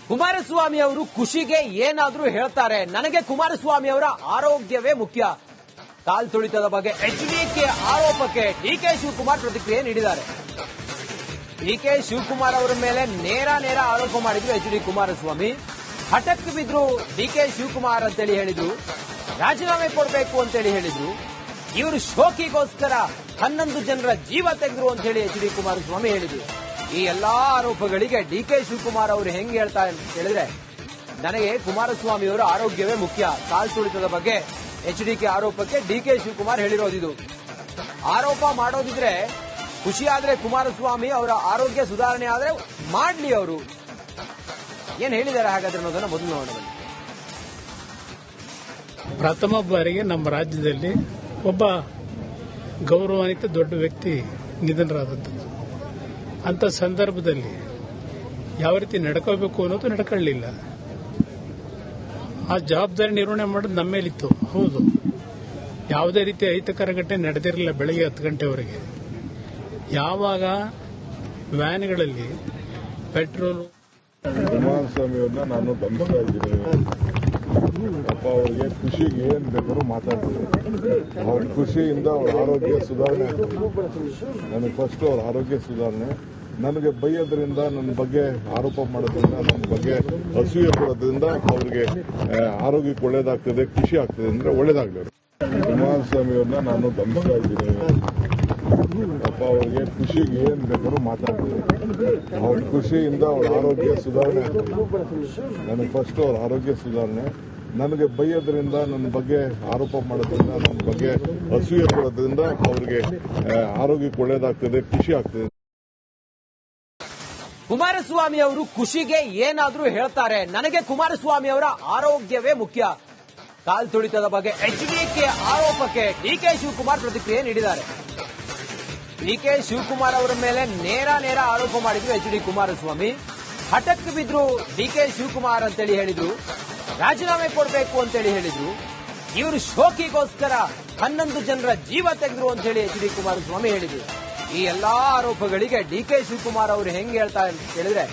ಕುಮಾರಸ್ವಾಮಿ ಅವರು ಖುಷಿಗೆ ಏನಾದ್ರೂ ಹೇಳ್ತಾರೆ. ನನಗೆ ಕುಮಾರಸ್ವಾಮಿ ಅವರ ಆರೋಗ್ಯವೇ ಮುಖ್ಯ. ಕಾಲ್ ತುಳಿತದ ಬಗ್ಗೆ ಎಚ್ಡಿಕೆ ಆರೋಪಕ್ಕೆ ಡಿಕೆ ಶಿವಕುಮಾರ್ ಪ್ರತಿಕ್ರಿಯೆ ನೀಡಿದ್ದಾರೆ. ಡಿಕೆ ಶಿವಕುಮಾರ್ ಅವರ ಮೇಲೆ ನೇರ ಆರೋಪ ಮಾಡಿದ್ರು ಎಚ್ಡಿ ಕುಮಾರಸ್ವಾಮಿ. ಹಠಕ್ಕೆ ಬಿದ್ರು ಡಿಕೆ ಶಿವಕುಮಾರ್ ಅಂತೇಳಿ ಹೇಳಿದ್ರು. ರಾಜೀನಾಮೆ ಕೊಡಬೇಕು ಅಂತೇಳಿ ಹೇಳಿದ್ರು. ಇವರು ಶೋಕಿಗೋಸ್ಕರ 11 ಜನರ ಜೀವ ತೆಗೆದ್ರು ಅಂತ ಹೇಳಿ ಎಚ್ಡಿ ಕುಮಾರಸ್ವಾಮಿ ಹೇಳಿದ್ರು. ಈ ಎಲ್ಲಾ ಆರೋಪಗಳಿಗೆ ಡಿಕೆ ಶಿವಕುಮಾರ್ ಅವರು ಹೆಂಗ್ ಹೇಳ್ತಾರೆ ಅಂತ ಹೇಳಿದ್ರೆ, ನನಗೆ ಕುಮಾರಸ್ವಾಮಿ ಅವರ ಆರೋಗ್ಯವೇ ಮುಖ್ಯ. ಕಾಲ್ ತುಳಿತದ ಬಗ್ಗೆ ಎಚ್ಡಿಕೆ ಆರೋಪಕ್ಕೆ ಡಿಕೆ ಶಿವಕುಮಾರ್ ಹೇಳಿರೋದಿದು. ಆರೋಪ ಮಾಡೋದಿದ್ರೆ ಖುಷಿಯಾದ್ರೆ ಕುಮಾರಸ್ವಾಮಿ ಅವರ ಆರೋಗ್ಯ ಸುಧಾರಣೆ ಆದ್ರೆ ಮಾಡ್ಲಿ ಅವರು. ಏನ್ ಹೇಳಿದ್ದಾರೆ ಹಾಗಾದ್ರೆ ಅನ್ನೋದನ್ನ ಮೊದಲು ನೋಡೋಣ. ಪ್ರಥಮ ಬಾರಿಗೆ ನಮ್ಮ ರಾಜ್ಯದಲ್ಲಿ ಒಬ್ಬ ಗೌರವಾನ್ವಿತ ದೊಡ್ಡ ವ್ಯಕ್ತಿ ನಿಧನರಾದದ್ದು. ಅಂತ ಸಂದರ್ಭದಲ್ಲಿ ಯಾವ ರೀತಿ ನಡ್ಕೋಬೇಕು ಅನ್ನೋದು ನಡ್ಕೊಳ್ಳಿಲ್ಲ. ಆ ಜವಾಬ್ದಾರಿ ನಿರ್ವಹಣೆ ಮಾಡೋದು ನಮ್ಮ ಮೇಲಿತ್ತು. ಹೌದು, ಯಾವುದೇ ರೀತಿ ಅಹಿತಕರ ಘಟನೆ ನಡೆದಿರಲಿಲ್ಲ. ಬೆಳಗ್ಗೆ 10 ಗಂಟೆವರೆಗೆ ಯಾವಾಗ ವ್ಯಾನ್ಗಳಲ್ಲಿ ಪೆಟ್ರೋಲ್ ಕುಮಾರಸ್ವಾಮಿ ಅವ್ರನ್ನ ನಾನು ಗಮನಿಸ್ತಾ ಇದ್ದೀನಿ. ಅಪ್ಪ ಅವ್ರಿಗೆ ಖುಷಿಗೆ ಏನ್ ಬೇಕಾದ್ರೂ ಮಾತಾಡ್ತಾರೆ. ಅವ್ರ ಖುಷಿಯಿಂದ ಅವ್ರ ಆರೋಗ್ಯ ಸುಧಾರಣೆ. ನನಗೆ ಫಸ್ಟ್ ಅವ್ರ ಆರೋಗ್ಯ ಸುಧಾರಣೆ. ನನಗೆ ಬೈಯೋದ್ರಿಂದ, ನನ್ನ ಬಗ್ಗೆ ಆರೋಪ ಮಾಡೋದ್ರಿಂದ, ನನ್ನ ಬಗ್ಗೆ ಅಸೂಯೆ ಪಡೋದ್ರಿಂದ ಅವ್ರಿಗೆ ಆರೋಗ್ಯಕ್ಕೆ ಒಳ್ಳೇದಾಗ್ತದೆ, ಖುಷಿ ಆಗ್ತದೆ ಅಂದ್ರೆ ಒಳ್ಳೇದಾಗ್ಲಿ. ಕುಮಾರಸ್ವಾಮಿ ಅವ್ರನ್ನ ನಾನು ಗಮನಿಸ್ತಾ ಇದ್ದೀನಿ. ಅಪ್ಪ ಅವ್ರಿಗೆ ಖುಷಿಗೆ ಏನ್ ಬೇಕಾದ್ರೂ ಮಾತಾಡ್ತಾರೆ. ಅವ್ರ ಖುಷಿಯಿಂದ ಅವ್ರ ಆರೋಗ್ಯ ಸುಧಾರಣೆ. ನನಗೆ ಫಸ್ಟ್ ಅವ್ರ ಆರೋಗ್ಯ ಸುಧಾರಣೆ. ನನಗೆ ಬೈಯೋದ್ರಿಂದ, ನನ್ನ ಬಗ್ಗೆ ಆರೋಪ ಮಾಡೋದ್ರಿಂದ, ನನ್ನ ಬಗ್ಗೆ ಅಸೂಯೆ ಪಡೋದ್ರಿಂದ ಅವ್ರಿಗೆ ಆರೋಗ್ಯಕ್ಕೆ ಒಳ್ಳೇದಾಗ್ತದೆ, ಖುಷಿ ಆಗ್ತದೆ. ಕುಮಾರಸ್ವಾಮಿ ಅವರು ಖುಷಿಗೆ ಏನಾದ್ರೂ ಹೇಳ್ತಾರೆ. ನನಗೆ ಕುಮಾರಸ್ವಾಮಿ ಅವರ ಆರೋಗ್ಯವೇ ಮುಖ್ಯ. ಕಾಲ್ ತುಳಿತದ ಬಗ್ಗೆ ಎಚ್ಡಿಕೆ ಆರೋಪಕ್ಕೆ ಡಿಕೆ ಶಿವಕುಮಾರ್ ಪ್ರತಿಕ್ರಿಯೆ ನೀಡಿದ್ದಾರೆ. ಡಿಕೆ ಶಿವಕುಮಾರ್ ಅವರ ಮೇಲೆ ನೇರ ಆರೋಪ ಮಾಡಿದ್ರು ಎಚ್ಡಿ ಕುಮಾರಸ್ವಾಮಿ. ಹಠಕ್ಕೆ ಬಿದ್ರು ಡಿಕೆ ಶಿವಕುಮಾರ್ ಅಂತೇಳಿ ಹೇಳಿದ್ರು. ರಾಜೀನಾಮೆ ಕೊಡಬೇಕು ಅಂತೇಳಿ ಹೇಳಿದ್ರು. ಇವರು ಶೋಕಿಗೋಸ್ಕರ 11 ಜನರ ಜೀವ ತೆಗೆದ್ರು ಅಂತ ಹೇಳಿ ಎಚ್ಡಿ ಕುಮಾರಸ್ವಾಮಿ ಹೇಳಿದ್ರು. ಈ ಎಲ್ಲಾ ಆರೋಪಗಳಿಗೆ ಡಿಕೆ ಶಿವಕುಮಾರ್ ಅವರು ಹೆಂಗ್ ಹೇಳ್ತಾರೆ ಅಂತ ಹೇಳಿದ್ರೆ,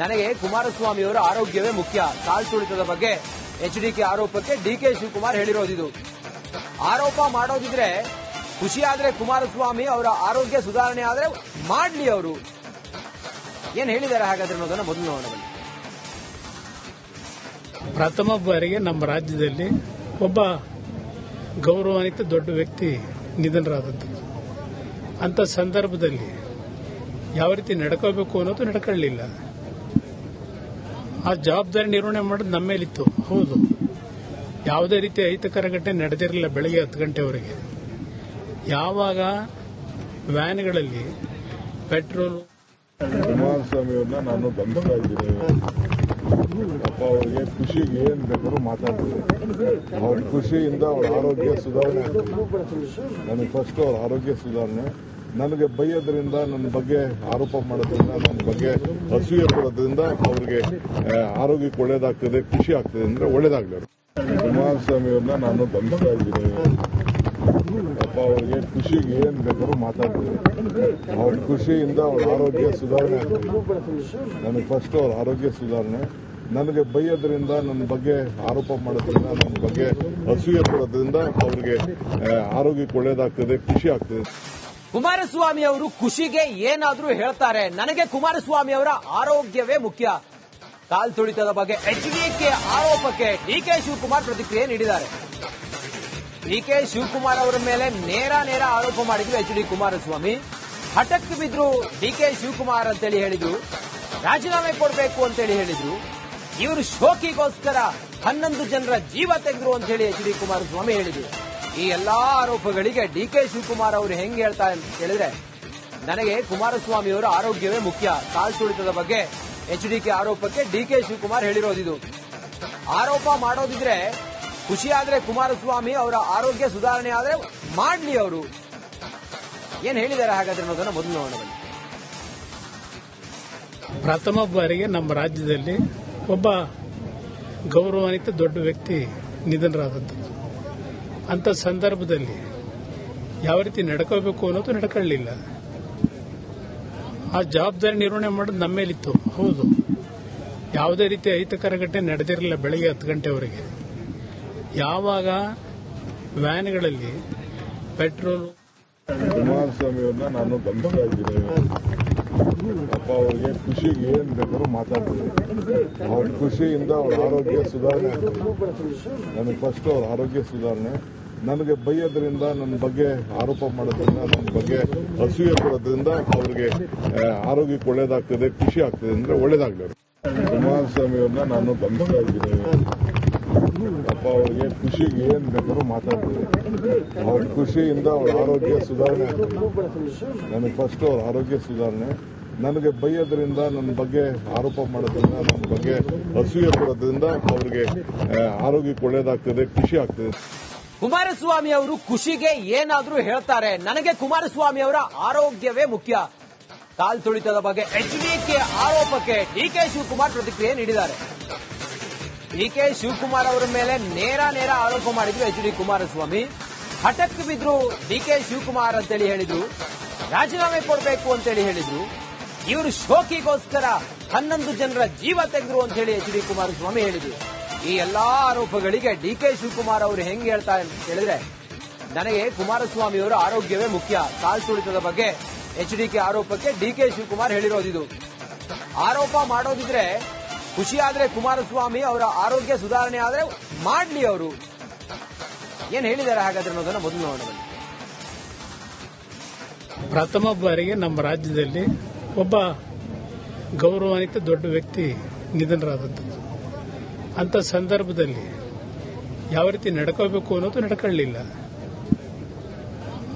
ನನಗೆ ಕುಮಾರಸ್ವಾಮಿ ಅವರ ಆರೋಗ್ಯವೇ ಮುಖ್ಯ. ಕಾಲ್ ತುಳಿತದ ಬಗ್ಗೆ ಎಚ್ಡಿಕೆ ಆರೋಪಕ್ಕೆ ಡಿಕೆ ಶಿವಕುಮಾರ್ ಹೇಳಿರೋದಿದು. ಆರೋಪ ಮಾಡೋದಿದ್ರೆ ಖುಷಿಯಾದ್ರೆ ಕುಮಾರಸ್ವಾಮಿ ಅವರ ಆರೋಗ್ಯ ಸುಧಾರಣೆ ಆದ್ರೆ ಮಾಡ್ಲಿ ಅವರು. ಏನ್ ಹೇಳಿದ್ದಾರೆ ಹಾಗಾದ್ರೆ ಅನ್ನೋದನ್ನ ಮೊದಲು ನೋಡೋಣ. ಪ್ರಥಮ ಬಾರಿಗೆ ನಮ್ಮ ರಾಜ್ಯದಲ್ಲಿ ಒಬ್ಬ ಗೌರವಾನ್ವಿತ ದೊಡ್ಡ ವ್ಯಕ್ತಿ ನಿಧನರಾದದ್ದು. ಅಂತ ಸಂದರ್ಭದಲ್ಲಿ ಯಾವ ರೀತಿ ನಡ್ಕೋಬೇಕು ಅನ್ನೋದು ನಡ್ಕೊಳ್ಳಿಲ್ಲ. ಆ ಜವಾಬ್ದಾರಿ ನಿರ್ವಹಣೆ ಮಾಡೋದು ನಮ್ಮ ಮೇಲಿತ್ತು. ಹೌದು, ಯಾವುದೇ ರೀತಿ ಅಹಿತಕರ ಘಟನೆ ನಡೆದಿರಲಿಲ್ಲ. ಬೆಳಗ್ಗೆ 10 ಗಂಟೆವರೆಗೆ ಯಾವಾಗ ವ್ಯಾನ್ಗಳಲ್ಲಿ ಪೆಟ್ರೋಲ್ ಕುಮಾರಸ್ವಾಮಿ ಅವ್ರನ್ನ ನಾನು ಗಮನಿಸ್ತಾ ಇದ್ದೀನಿ. ಅಪ್ಪ ಅವ್ರಿಗೆ ಖುಷಿಗೆ ಏನ್ ಬೇಕಾದ್ರೂ ಮಾತಾಡ್ತಾರೆ. ಅವ್ರ ಖುಷಿಯಿಂದ ಅವ್ರ ಆರೋಗ್ಯ ಸುಧಾರಣೆ. ನನಗೆ ಫಸ್ಟ್ ಅವ್ರ ಆರೋಗ್ಯ ಸುಧಾರಣೆ. ನನಗೆ ಬೈಯೋದ್ರಿಂದ, ನನ್ನ ಬಗ್ಗೆ ಆರೋಪ ಮಾಡೋದ್ರಿಂದ, ನನ್ನ ಬಗ್ಗೆ ಅಸೂಯೆ ಪಡೋದ್ರಿಂದ ಅವ್ರಿಗೆ ಆರೋಗ್ಯಕ್ಕೆ ಒಳ್ಳೇದಾಗ್ತದೆ, ಖುಷಿ ಆಗ್ತದೆ ಅಂದ್ರೆ ಒಳ್ಳೇದಾಗ್ಲಿ. ಕುಮಾರಸ್ವಾಮಿ ಅವ್ರನ್ನ ನಾನು ಗಮನಿಸ್ತಾ ಇದ್ದೀನಿ. ಅಪ್ಪ ಅವ್ರಿಗೆ ಖುಷಿಗೆ ಏನ್ ಬೇಕಾದ್ರೂ ಮಾತಾಡ್ತಾರೆ. ಅವ್ರ ಖುಷಿಯಿಂದ ಅವ್ರ ಆರೋಗ್ಯ ಸುಧಾರಣೆ. ನನಗೆ ಫಸ್ಟ್ ಅವ್ರ ಆರೋಗ್ಯ ಸುಧಾರಣೆ. ನನಗೆ ಬೈಯೋದ್ರಿಂದ, ನನ್ನ ಬಗ್ಗೆ ಆರೋಪ ಮಾಡೋದ್ರಿಂದ, ನನ್ನ ಬಗ್ಗೆ ಅಸೂಯೆ ಪಡೋದ್ರಿಂದ ಅವ್ರಿಗೆ ಆರೋಗ್ಯಕ್ಕೆ ಒಳ್ಳೇದಾಗ್ತದೆ, ಖುಷಿ ಆಗ್ತದೆ. ಕುಮಾರಸ್ವಾಮಿ ಅವರು ಖುಷಿಗೆ ಏನಾದ್ರೂ ಹೇಳ್ತಾರೆ. ನನಗೆ ಕುಮಾರಸ್ವಾಮಿ ಅವರ ಆರೋಗ್ಯವೇ ಮುಖ್ಯ. ಕಾಲ್ ತುಳಿತದ ಬಗ್ಗೆ ಎಚ್ಡಿಕೆ ಆರೋಪಕ್ಕೆ ಡಿಕೆ ಶಿವಕುಮಾರ್ ಪ್ರತಿಕ್ರಿಯೆ ನೀಡಿದ್ದಾರೆ. ಡಿಕೆ ಶಿವಕುಮಾರ್ ಅವರ ಮೇಲೆ ನೇರ ಆರೋಪ ಮಾಡಿದ್ರು ಎಚ್ಡಿ ಕುಮಾರಸ್ವಾಮಿ. ಹಠಕ್ಕೆ ಬಿದ್ರು ಡಿಕೆ ಶಿವಕುಮಾರ್ ಅಂತೇಳಿ ಹೇಳಿದ್ರು. ರಾಜೀನಾಮೆ ಕೊಡಬೇಕು ಅಂತೇಳಿ ಹೇಳಿದ್ರು. ಇವರು ಶೋಕಿಗೋಸ್ಕರ 11 ಜನರ ಜೀವ ತೆಗೆದ್ರು ಅಂತ ಹೇಳಿ ಎಚ್ಡಿ ಕುಮಾರಸ್ವಾಮಿ ಹೇಳಿದ್ರು. ಈ ಎಲ್ಲಾ ಆರೋಪಗಳಿಗೆ ಡಿಕೆ ಶಿವಕುಮಾರ್ ಅವರು ಹೆಂಗ್ ಹೇಳ್ತಾರೆ ಅಂತ ಹೇಳಿದ್ರೆ, ನನಗೆ ಕುಮಾರಸ್ವಾಮಿ ಅವರ ಆರೋಗ್ಯವೇ ಮುಖ್ಯ. ಕಾಲ್ ತುಳಿತದ ಬಗ್ಗೆ ಎಚ್ಡಿಕೆ ಆರೋಪಕ್ಕೆ ಡಿಕೆ ಶಿವಕುಮಾರ್ ಹೇಳಿರೋದಿದು. ಆರೋಪ ಮಾಡೋದಿದ್ರೆ ಖುಷಿಯಾದ್ರೆ ಕುಮಾರಸ್ವಾಮಿ ಅವರ ಆರೋಗ್ಯ ಸುಧಾರಣೆ ಆದ್ರೆ ಮಾಡ್ಲಿ ಅವರು. ಏನ್ ಹೇಳಿದ್ದಾರೆ ಹಾಗಾದ್ರೆ ಅನ್ನೋದನ್ನ ಮೊದಲು ನೋಡೋಣ. ಪ್ರಥಮ ಬಾರಿಗೆ ನಮ್ಮ ರಾಜ್ಯದಲ್ಲಿ ಒಬ್ಬ ಗೌರವಾನ್ವಿತ ದೊಡ್ಡ ವ್ಯಕ್ತಿ ನಿಧನರಾದದ್ದು. ಅಂತ ಸಂದರ್ಭದಲ್ಲಿ ಯಾವ ರೀತಿ ನಡ್ಕೋಬೇಕು ಅನ್ನೋದು ನಡ್ಕೊಳ್ಳಿಲ್ಲ. ಆ ಜವಾಬ್ದಾರಿ ನಿರ್ವಹಣೆ ಮಾಡೋದು ನಮ್ಮ ಮೇಲಿತ್ತು. ಹೌದು, ಯಾವುದೇ ರೀತಿ ಅಹಿತಕರ ಘಟನೆ ನಡೆದಿರಲಿಲ್ಲ ಬೆಳಗ್ಗೆ 10 ಗಂಟೆವರೆಗೆ. ಯಾವಾಗ ವ್ಯಾನ್ಗಳಲ್ಲಿ ಪೆಟ್ರೋಲ್ ಕುಮಾರಸ್ವಾಮಿ ಅವ್ರನ್ನ ನಾನು ಗಮನಿಸ್ತಾ ಇದ್ದೀನಿ. ಅಪ್ಪ ಅವ್ರಿಗೆ ಖುಷಿಗೆ ಏನ್ ಬೇಕಾದ್ರೂ ಮಾತಾಡ್ತೀನಿ. ಅವ್ರ ಖುಷಿಯಿಂದ ಅವ್ರ ಆರೋಗ್ಯ ಸುಧಾರಣೆ ಆಗ್ತದೆ. ನನಗೆ ಫಸ್ಟ್ ಅವ್ರ ಆರೋಗ್ಯ ಸುಧಾರಣೆ. ನನಗೆ ಬೈಯೋದ್ರಿಂದ, ನನ್ನ ಬಗ್ಗೆ ಆರೋಪ ಮಾಡೋದ್ರಿಂದ, ನನ್ನ ಬಗ್ಗೆ ಅಸೂಯೆ ಪಡೋದ್ರಿಂದ ಅವ್ರಿಗೆ ಆರೋಗ್ಯಕ್ಕೆ ಒಳ್ಳೇದಾಗ್ತದೆ, ಖುಷಿ ಆಗ್ತದೆ ಅಂದ್ರೆ ಒಳ್ಳೇದಾಗ್ಲಿ. ಕುಮಾರಸ್ವಾಮಿ ಅವ್ರನ್ನ ನಾನು ಗಮನಿಸ್ತಾ ಇದ್ದೀನಿ. ಅಪ್ಪ ಅವ್ರಿಗೆ ಖುಷಿಗೆ ಏನ್ ಬೇಕಾದ್ರೂ ಮಾತಾಡ್ತೀನಿ. ಅವ್ರ ಖುಷಿಯಿಂದ ಅವ್ರ ಆರೋಗ್ಯ ಸುಧಾರಣೆ ಆಗ್ತದೆ. ನನಗೆ ಫಸ್ಟ್ ಅವ್ರ ಆರೋಗ್ಯ ಸುಧಾರಣೆ. ನನಗೆ ಬೈಯೋದ್ರಿಂದ, ನನ್ನ ಬಗ್ಗೆ ಆರೋಪ ಮಾಡೋದ್ರಿಂದ, ನನ್ನ ಬಗ್ಗೆ ಅಸೂಯೆ ಪಡೋದ್ರಿಂದ ಅವ್ರಿಗೆ ಆರೋಗ್ಯಕ್ಕೆ ಒಳ್ಳೇದಾಗ್ತದೆ, ಖುಷಿ ಆಗ್ತದೆ. ಕುಮಾರಸ್ವಾಮಿ ಅವರು ಖುಷಿಗೆ ಏನಾದ್ರೂ ಹೇಳ್ತಾರೆ. ನನಗೆ ಕುಮಾರಸ್ವಾಮಿ ಅವರ ಆರೋಗ್ಯವೇ ಮುಖ್ಯ. ಕಾಲ್ ತುಳಿತದ ಬಗ್ಗೆ ಎಚ್ಡಿಕೆ ಆರೋಪಕ್ಕೆ ಡಿಕೆ ಶಿವಕುಮಾರ್ ಪ್ರತಿಕ್ರಿಯೆ ನೀಡಿದ್ದಾರೆ. ಡಿಕೆ ಶಿವಕುಮಾರ್ ಅವರ ಮೇಲೆ ನೇರ ಆರೋಪ ಮಾಡಿದ್ರು ಎಚ್ ಡಿ ಕುಮಾರಸ್ವಾಮಿ. ಹಠಕ್ ಬಿದ್ರು ಡಿಕೆ ಶಿವಕುಮಾರ್ ಅಂತೇಳಿ ಹೇಳಿದ್ರು. ರಾಜೀನಾಮೆ ಕೊಡಬೇಕು ಅಂತೇಳಿ ಹೇಳಿದ್ರು. ಇವರು ಶೋಕಿಗೋಸ್ಕರ 11 ಜನರ ಜೀವ ತೆಗೆದ್ರು ಅಂತ ಹೇಳಿ ಎಚ್ ಡಿ ಕುಮಾರಸ್ವಾಮಿ ಹೇಳಿದ್ರು. ಈ ಎಲ್ಲಾ ಆರೋಪಗಳಿಗೆ ಡಿಕೆ ಶಿವಕುಮಾರ್ ಅವರು ಹೆಂಗ್ ಹೇಳ್ತಾರೆ ಅಂತ ಹೇಳಿದ್ರೆ, ನನಗೆ ಕುಮಾರಸ್ವಾಮಿ ಅವರ ಆರೋಗ್ಯವೇ ಮುಖ್ಯ. ಕಾಲ್ ತುಳಿತದ ಬಗ್ಗೆ ಎಚ್ಡಿಕೆ ಆರೋಪಕ್ಕೆ ಡಿಕೆ ಶಿವಕುಮಾರ್ ಹೇಳಿರೋದಿದು. ಆರೋಪ ಮಾಡೋದಿದ್ರೆ ಖುಷಿ ಆದ್ರೆ ಕುಮಾರಸ್ವಾಮಿ ಅವರ ಆರೋಗ್ಯ ಸುಧಾರಣೆ ಆದ್ರೆ ಮಾಡ್ಲಿ. ಅವರು ಏನ್ ಹೇಳಿದ್ದಾರೆ ಹಾಗಾದ್ರೆ ಅನ್ನೋದನ್ನ ಮೊದಲು ನೋಡೋಣ. ಪ್ರಥಮ ಬಾರಿಗೆ ನಮ್ಮ ರಾಜ್ಯದಲ್ಲಿ ಒಬ್ಬ ಗೌರವಾನ್ವಿತ ದೊಡ್ಡ ವ್ಯಕ್ತಿ ನಿಧನರಾದದ್ದು. ಅಂತ ಸಂದರ್ಭದಲ್ಲಿ ಯಾವ ರೀತಿ ನಡ್ಕೋಬೇಕು ಅನ್ನೋದು ನಡ್ಕೊಳ್ಳಿಲ್ಲ.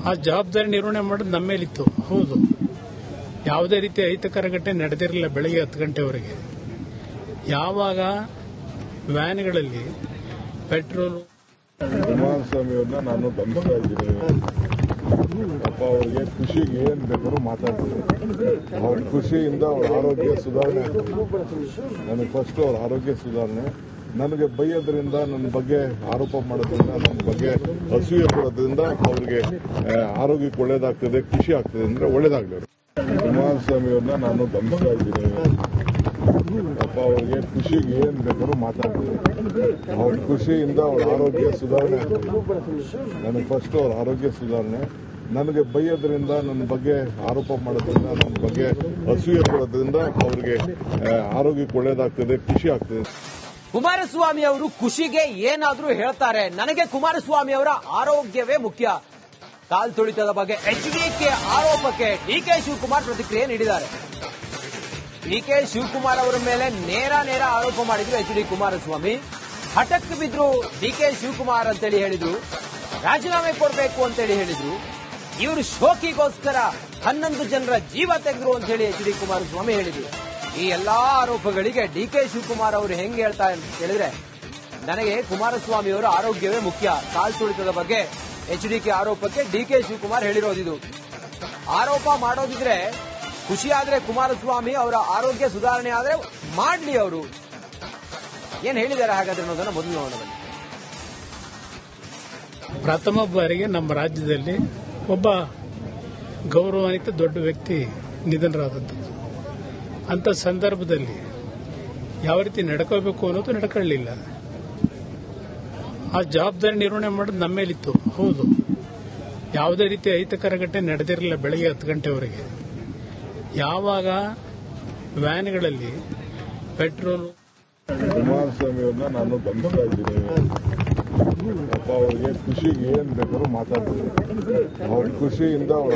ಆ ಜವಾಬ್ದಾರಿ ನಿರ್ವಹಣೆ ಮಾಡೋದು ನಮ್ಮ ಮೇಲಿತ್ತು. ಹೌದು, ಯಾವುದೇ ರೀತಿ ಅಹಿತಕರ ಘಟನೆ ನಡೆದಿರಲಿಲ್ಲ ಬೆಳಗ್ಗೆ 10 ಗಂಟೆವರೆಗೆ. ಯಾವಾಗ ವ್ಯಾನ್ಗಳಲ್ಲಿ ಪೆಟ್ರೋಲ್ ಕುಮಾರಸ್ವಾಮಿ ಅವ್ರನ್ನ ನಾನು ಗಮನಿಸ್ತಾ ಇದ್ದೀನಿ. ಅಪ್ಪ ಅವ್ರಿಗೆ ಖುಷಿಗೆ ಏನ್ ಬೇಕಾದ್ರೂ ಮಾತಾಡ್ತೀನಿ. ಅವ್ರ ಖುಷಿಯಿಂದ ಅವ್ರ ಆರೋಗ್ಯ ಸುಧಾರಣೆ ಆಗ್ತದೆ. ನನಗೆ ಫಸ್ಟ್ ಅವ್ರ ಆರೋಗ್ಯ ಸುಧಾರಣೆ. ನನಗೆ ಬೈಯೋದ್ರಿಂದ, ನನ್ನ ಬಗ್ಗೆ ಆರೋಪ ಮಾಡೋದ್ರಿಂದ, ನನ್ನ ಬಗ್ಗೆ ಅಸೂಯೆ ಪಡೋದ್ರಿಂದ ಅವ್ರಿಗೆ ಆರೋಗ್ಯಕ್ಕೆ ಒಳ್ಳೇದಾಗ್ತದೆ, ಖುಷಿ ಆಗ್ತದೆ ಅಂದ್ರೆ ಒಳ್ಳೇದಾಗ್ಲಿ. ಕುಮಾರಸ್ವಾಮಿ ಅವ್ರನ್ನ ನಾನು ಗಮನಿಸ್ತಾ ಇದ್ದೀನಿ. ಅಪ್ಪ ಅವ್ರಿಗೆ ಖುಷಿಗೆ ಏನ್ ಬೇಕಾದ್ರೂ ಮಾತಾಡ್ತೀನಿ. ಅವ್ರ ಖುಷಿಯಿಂದ ಅವ್ರ ಆರೋಗ್ಯ ಸುಧಾರಣೆ ಆಗ್ತದೆ. ನನಗೆ ಫಸ್ಟ್ ಅವ್ರ ಆರೋಗ್ಯ ಸುಧಾರಣೆ. ನನಗೆ ಬೈಯೋದ್ರಿಂದ, ನನ್ನ ಬಗ್ಗೆ ಆರೋಪ ಮಾಡೋದ್ರಿಂದ, ನನ್ನ ಬಗ್ಗೆ ಅಸೂಯೆ ಪಡೋದ್ರಿಂದ ಅವ್ರಿಗೆ ಆರೋಗ್ಯಕ್ಕೆ ಒಳ್ಳೇದಾಗ್ತದೆ, ಖುಷಿ ಆಗ್ತದೆ. ಕುಮಾರಸ್ವಾಮಿ ಅವರು ಖುಷಿಗೆ ಏನಾದ್ರೂ ಹೇಳ್ತಾರೆ. ನನಗೆ ಕುಮಾರಸ್ವಾಮಿ ಅವರ ಆರೋಗ್ಯವೇ ಮುಖ್ಯ. ಕಾಲ್ ತುಳಿತದ ಬಗ್ಗೆ ಎಚ್ಡಿಕೆ ಆರೋಪಕ್ಕೆ ಡಿಕೆ ಶಿವಕುಮಾರ್ ಪ್ರತಿಕ್ರಿಯೆ ನೀಡಿದ್ದಾರೆ. ಡಿಕೆ ಶಿವಕುಮಾರ್ ಅವರ ಮೇಲೆ ನೇರ ಆರೋಪ ಮಾಡಿದ್ರು ಎಚ್ ಡಿ ಕುಮಾರಸ್ವಾಮಿ. ಹಠಕ್ ಬಿದ್ರು ಡಿಕೆ ಶಿವಕುಮಾರ್ ಅಂತೇಳಿ ಹೇಳಿದ್ರು. ರಾಜೀನಾಮೆ ಕೊಡಬೇಕು ಅಂತೇಳಿ ಹೇಳಿದ್ರು. ಇವರು ಶೋಕಿಗೋಸ್ಕರ 11 ಜನರ ಜೀವ ತೆಗೆದ್ರು ಅಂತ ಹೇಳಿ ಎಚ್ ಡಿ ಕುಮಾರಸ್ವಾಮಿ ಹೇಳಿದ್ರು. ಈ ಎಲ್ಲಾ ಆರೋಪಗಳಿಗೆ ಡಿಕೆ ಶಿವಕುಮಾರ್ ಅವರು ಹೆಂಗ್ ಹೇಳ್ತಾರೆ ಅಂತ ಹೇಳಿದ್ರೆ, ನನಗೆ ಕುಮಾರಸ್ವಾಮಿ ಅವರ ಆರೋಗ್ಯವೇ ಮುಖ್ಯ. ಕಾಲ್ ತುಳಿತದ ಬಗ್ಗೆ ಎಚ್ಡಿಕೆ ಆರೋಪಕ್ಕೆ ಡಿಕೆ ಶಿವಕುಮಾರ್ ಹೇಳಿರೋದಿದು. ಆರೋಪ ಮಾಡೋದಿದ್ರೆ ಖುಷಿ ಆದ್ರೆ ಕುಮಾರಸ್ವಾಮಿ ಅವರ ಆರೋಗ್ಯ ಸುಧಾರಣೆ ಆದ್ರೆ ಮಾಡ್ಲಿ. ಅವರು ಏನ್ ಹೇಳಿದ್ದಾರೆ ಹಾಗಾದ್ರೆ ಅನ್ನೋದನ್ನ ಮೊದಲು ನೋಡೋಣ. ಪ್ರಥಮ ಬಾರಿಗೆ ನಮ್ಮ ರಾಜ್ಯದಲ್ಲಿ ಒಬ್ಬ ಗೌರವಾನ್ವಿತ ದೊಡ್ಡ ವ್ಯಕ್ತಿ ನಿಧನರಾದದ್ದು. ಅಂತ ಸಂದರ್ಭದಲ್ಲಿ ಯಾವ ರೀತಿ ನಡ್ಕೋಬೇಕು ಅನ್ನೋದು ನಡ್ಕೊಳ್ಳಿಲ್ಲ. ಆ ಜವಾಬ್ದಾರಿ ನಿರ್ವಹಣೆ ಮಾಡೋದು ನಮ್ಮ ಮೇಲಿತ್ತು. ಹೌದು, ಯಾವುದೇ ರೀತಿ ಅಹಿತಕರ ಘಟನೆ ನಡೆದಿರಲಿಲ್ಲ ಬೆಳಗ್ಗೆ 10 ಗಂಟೆವರೆಗೆ. ಯಾವಾಗ ವ್ಯಾನ್ಗಳಲ್ಲಿ ಪೆಟ್ರೋಲ್ ಕುಮಾರಸ್ವಾಮಿ ಅವ್ರನ್ನ ನಾನು ಗಮನಿಸ್ತಾ ಇದ್ದೀನಿ. ಅಪ್ಪ ಅವ್ರಿಗೆ ಖುಷಿಗೆ ಏನ್ ಬೇಕಾದ್ರೂ ಮಾತಾಡ್ತೀನಿ. ಅವ್ರ ಖುಷಿಯಿಂದ ಅವ್ರ